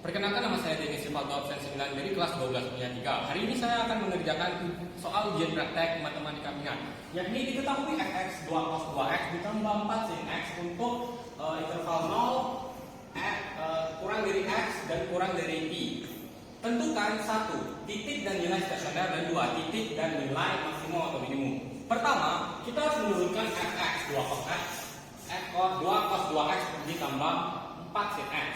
Perkenalkan, nama saya Denny Silvaldo absen 9 dari kelas 12 punya 3. Hari ini saya akan mengerjakan soal ujian praktek matematika minat, yakni diketahui fx 2 cos 2x ditambah 4 sin x untuk interval 0, kurang dari x dan kurang dari y. Tentukan 1 titik dan nilai stasioner dan 2 titik dan nilai maksimum atau minimum. Pertama, kita harus menurunkan fx 2 cos x, 2 cos 2x ditambah 4 sin x.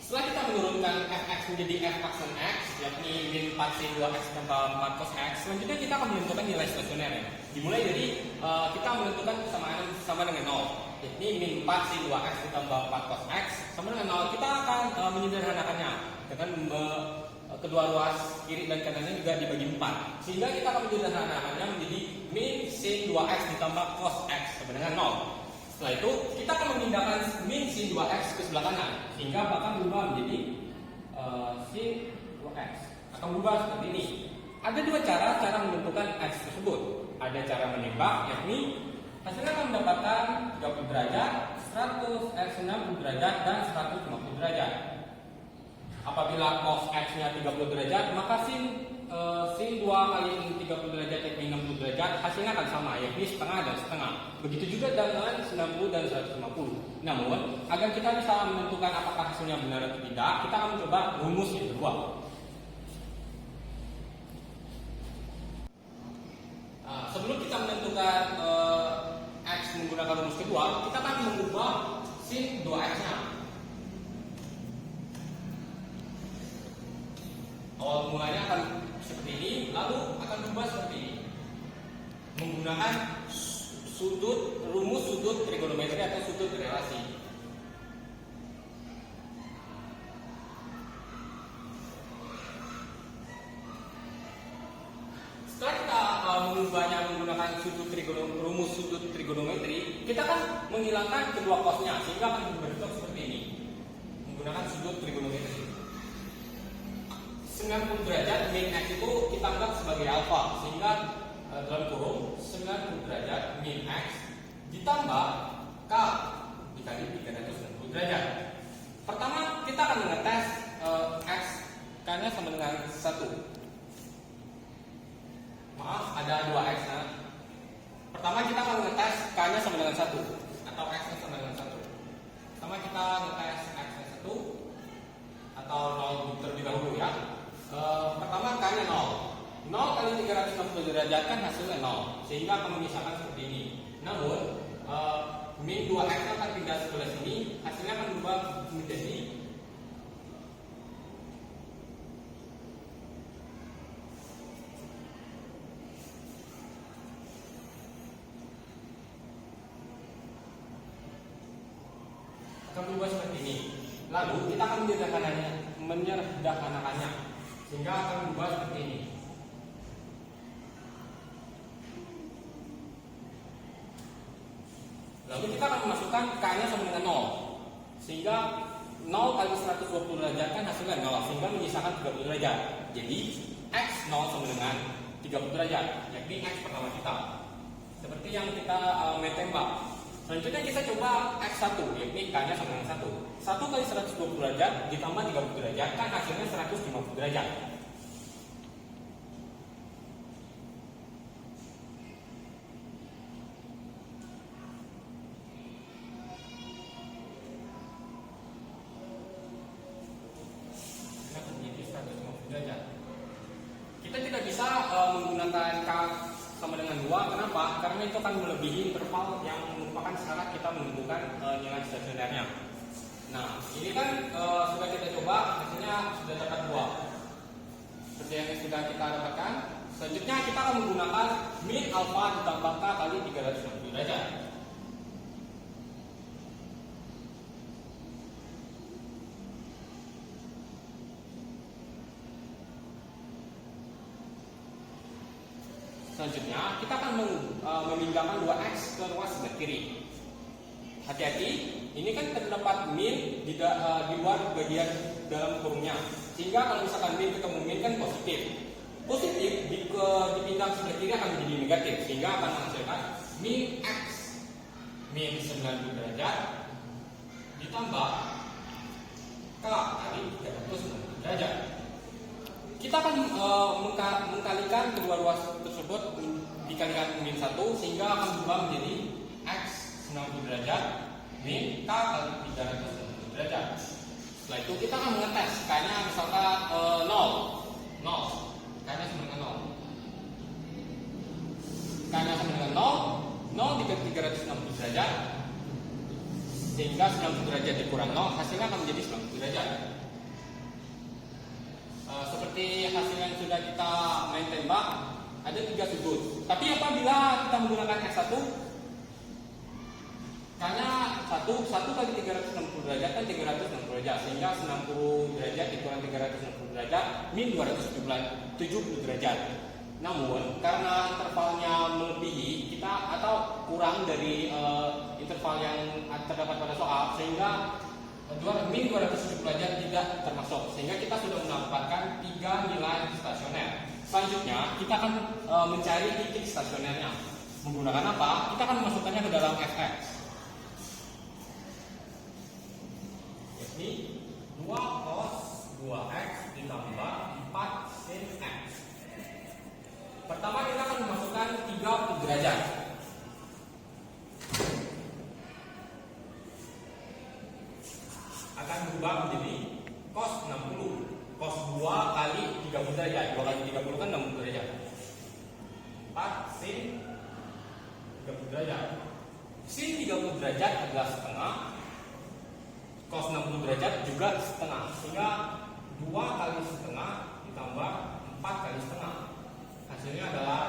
Setelah kita menurunkan fx menjadi f aksen x, yakni min 4 sin 2x tambah 4 cos x, selanjutnya kita akan menentukan nilai stasioner. Dimulai dari kita menentukan kesamaan sama dengan 0, yakni min 4 sin 2x ditambah 4 cos x sama dengan 0. Kita akan menyederhanakannya dengan kedua ruas kiri dan kanannya juga dibagi 4, sehingga kita akan menyederhanakannya menjadi min sin 2x ditambah cos x sama dengan 0. Setelah itu, kita akan memindahkan min sin 2x ke sebelah kanan, sehingga bakal berubah menjadi sin 2x. Akan berubah seperti ini. Ada dua cara menentukan x tersebut. Ada cara menembak, yakni hasilnya akan mendapatkan 30 derajat, 190 derajat, dan 150 derajat. Apabila cos x-nya 30 derajat, maka sin 2 kali 30 derajat yakni 60 derajat, hasilnya akan sama, yakni setengah dan setengah. Begitu juga dengan 90 dan 150. Namun, agar kita bisa menentukan apakah hasilnya benar atau tidak, kita akan mencoba rumus yang kedua. Sebelum kita menentukan x menggunakan rumus kedua, kita akan mengubah sin 2x-nya. Awal mulanya akan seperti ini, lalu akan berubah seperti ini. Menggunakan rumus sudut trigonometri atau sudut relasi. Setelah kita mengubahnya menggunakan rumus sudut trigonometri, kita akan menghilangkan kedua cosnya, sehingga akan berbentuk seperti ini. Menggunakan sudut trigonometri. 90 derajat min x itu kita anggap sebagai alfa, sehingga dalam kurung 90 derajat min x ditambah k dikali 360 derajat. Pertama, kita akan mengetes x k-nya sama dengan 1. Maaf, ada 2x. Pertama, kita akan mengetes k-nya sama dengan 1 atau x-nya sama dengan 1. Pertama, kita ngetes x-nya 1 atau 0 terlebih dahulu ya. Pertama k-nya 0. 0 kali 360 derajat kan hasilnya 0, sehingga akan menyisakan seperti ini. Namun min 2x akan pindah sebelah sini, hasilnya akan berubah menjadi seperti ini. Lalu kita akan menyederhanakannya, sehingga akan berubah seperti ini. Lalu kita akan memasukkan k-nya sama dengan 0, sehingga 0 kali 120 derajat kan hasilnya 0, sehingga menyisakan 30 derajat. Jadi x 0 sama dengan 30 derajat, yakni x pertama kita. Seperti yang kita main tembak. Selanjutnya kita coba x1, yakni k-nya sama dengan 1. 1 kali 120 derajat ditambah 30 derajat kan hasilnya 150 derajat. Kita tidak bisa menggunakan k sama dengan 2. Kenapa? Karena itu akan melebihi interval yang merupakan syarat kita menentukan nilai stasionernya. Nah, ini kan sudah kita coba, hasilnya sudah dapat 2. Seperti yang sudah kita dapatkan. Selanjutnya kita akan menggunakan min alfa ditambah k kali 360 derajat. Selanjutnya, kita akan memindahkan 2x ke ruas sebelah kiri. Hati-hati, ini kan terdapat min di luar bagian dalam kurungnya. Sehingga kalau misalkan min ketemu min kan positif. Positif yang sebelah kiri akan menjadi negatif, sehingga akan menghasilkan min X min 90 derajat ditambah K kali 360 derajat. Kita akan mengkalikan kedua ruas tersebut dikalikan min 1, sehingga akan berubah menjadi X 90 derajat min K kali 360 derajat. Setelah itu kita akan mengetes K-nya misalkan 0. K-nya sama dengan 0. K-nya sama dengan 0 dikali 360 derajat, sehingga 90 derajat dikurang 0 hasilnya akan menjadi 90 derajat. Seperti hasil yang sudah kita main tembak, ada 3 sudut. Tapi apabila kita menggunakan X1, K-nya 1 kali 360 derajat kan 360 derajat, sehingga 90 derajat dikurang 360 derajat min 270 derajat. Namun karena intervalnya melebihi kita atau kurang dari interval yang terdapat pada soal, sehingga min 270 derajat tidak termasuk, sehingga kita sudah mendapatkan 3 nilai stasioner. Selanjutnya kita akan mencari titik stasionernya. Menggunakan apa? Kita akan memasukkannya ke dalam fx, yakni 2 cos 2x ditambah 4 sin x. Pertama kita akan memasukkan 30 derajat. Akan berubah menjadi cos 60. Cos 2 kali 30 derajat. 2 kali 30 kan 60 derajat. 4 sin 30 derajat. Sin 30 derajat adalah setengah. Cos 60 derajat juga setengah. Sehingga 2 kali setengah ditambah 4 kali setengah. Hasilnya adalah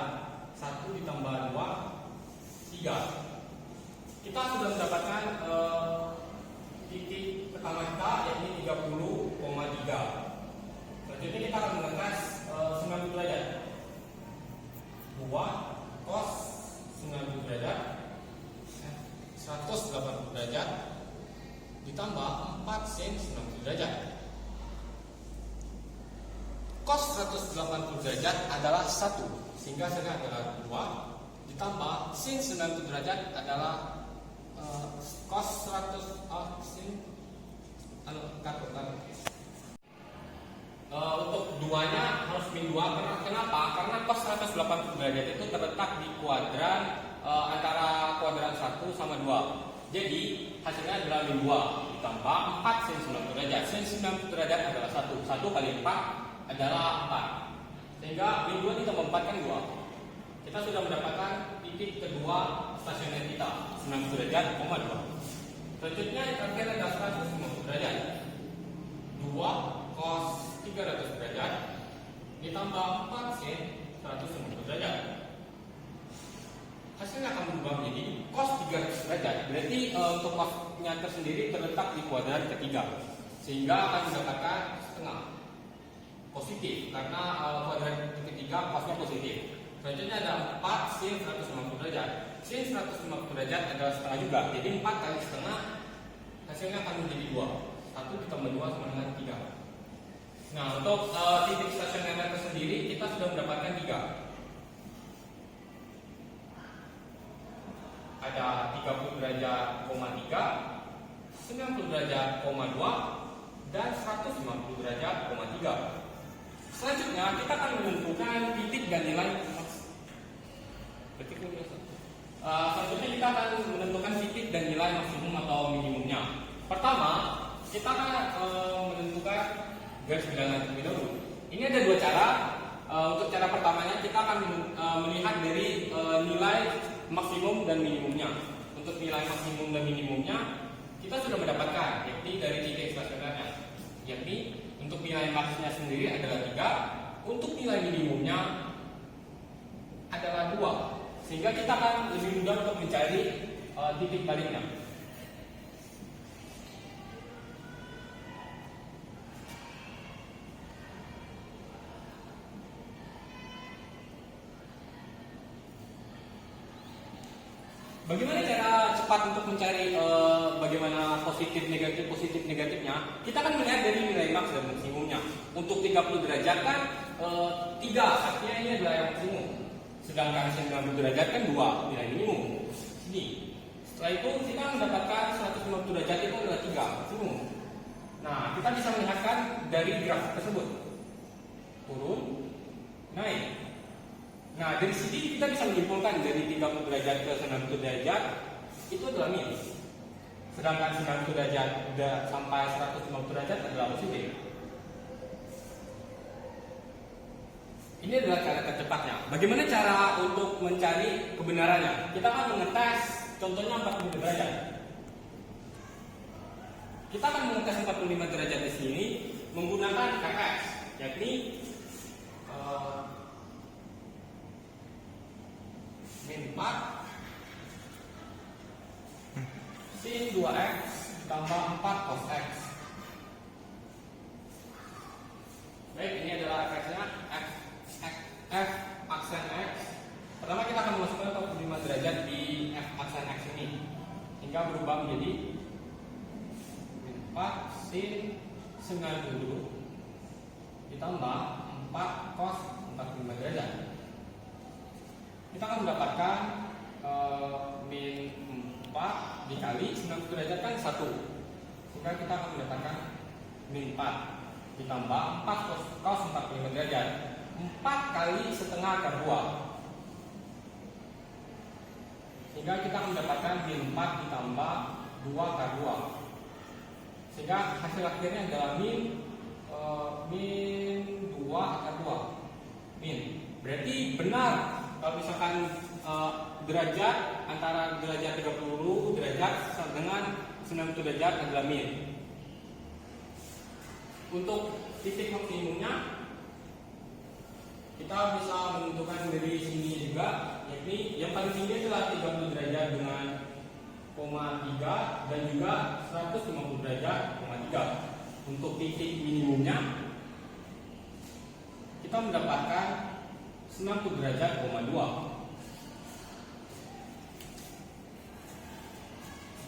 1 ditambah 2, 3. Kita sudah mendapatkan titik pertama kita, yakni 30,3. Selanjutnya kita akan mengetes 90 derajat. 2 cos 90 derajat 180 derajat ditambah 4 sin 90 derajat. Cos 180 derajat adalah 1, sehingga hasilnya adalah 2 ditambah sin 90 derajat adalah cos 100 sin untuk duanya harus min 2. Kenapa? Karena cos 180 derajat itu terletak di kuadran antara kuadran 1 sama 2. Jadi hasilnya adalah min 2 ditambah 4 sin 90 derajat. Sin 90 derajat adalah 1. 1 kali 4 adalah 4. Sehingga min 2 ditambah 4 kan 2. Kita sudah mendapatkan titik kedua stasioner kita, 90 derajat, 2. Selanjutnya yang terakhir adalah 150 derajat. 2 cos 300 derajat ditambah 4 sin 150 derajat. Hasilnya akan berubah menjadi cos 300 derajat. Berarti untuk cosnya tersendiri terletak di kuadran ketiga, sehingga akan mendapatkan setengah positif karena kuadran ketiga cosnya positif. Selanjutnya ada 4 sin 150 derajat. Sin 150 derajat adalah setengah juga. Jadi 4 kali setengah hasilnya akan menjadi 2. 1 ditambah 2 sama dengan 3. Nah, untuk titik stasioner tersendiri kita sudah mendapatkan 3. Ada 30 derajat, 3, 90 derajat, 2, dan 150 derajat, 3. Selanjutnya kita akan menentukan titik dan nilai. Selanjutnya kita akan menentukan titik dan nilai maksimum atau minimumnya. Pertama, kita akan menentukan garis bilangan terlebih dahulu. Ini ada 2 cara. Untuk cara pertamanya kita akan melihat dari nilai maksimum dan minimumnya. Untuk nilai maksimum dan minimumnya kita sudah mendapatkan, yakni dari titik stasionernya. Yakni untuk nilai maksnya sendiri adalah 3, untuk nilai minimumnya adalah 2, sehingga kita akan lebih mudah untuk mencari titik baliknya. Bagaimana cara cepat untuk mencari bagaimana positif negatifnya? Kita akan melihat dari nilai maks dan maksimumnya. Untuk 30 derajat kan 3, artinya ini adalah yang maksimum. Sedangkan sin 90 derajat kan 2 nilai minimum. Sini. Setelah itu kita mendapatkan 150 derajat itu adalah 3 maksimum. Nah, kita bisa melihatkan dari graf tersebut. Turun, naik. Nah, dari sini kita bisa menyimpulkan dari 30 derajat ke 90 derajat itu adalah min. Sedangkan 90 derajat sampai 150 derajat adalah positif. Ini adalah cara tercepatnya. Bagaimana cara untuk mencari kebenarannya? Kita akan mengetes contohnya 45 derajat. Kita akan mengetes 45 derajat di sini menggunakan fx, yakni min 4 sin 2x tambah 4 cos x. Baik, ini adalah fx-nya f aksen x. Pertama kita akan memasukkan 45 derajat di f aksen x ini hingga berubah menjadi min 4 sin 90 ditambah 4 cos 45 derajat. Kita akan mendapatkan min 4 dikali 90 derajat kan 1, sehingga kita akan mendapatkan min 4 ditambah 4 cos 45 derajat. 4 kali setengah akar 2, sehingga kita akan mendapatkan min 4 ditambah 2 akar 2, sehingga hasil akhirnya adalah min 2 akar 2 min. Berarti benar kalau misalkan derajat antara derajat 30 derajat dengan 90 derajat adalah min. Untuk titik maksimumnya kita bisa menentukan dari sini juga, yakni yang paling tinggi adalah 30 derajat dengan 0,3 dan juga 150 derajat 0,3. Untuk titik minimumnya kita mendapatkan 90 derajat 0,2.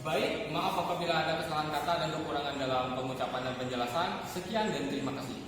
Baik, maaf apabila ada kesalahan kata dan kekurangan dalam pengucapan dan penjelasan. Sekian dan terima kasih.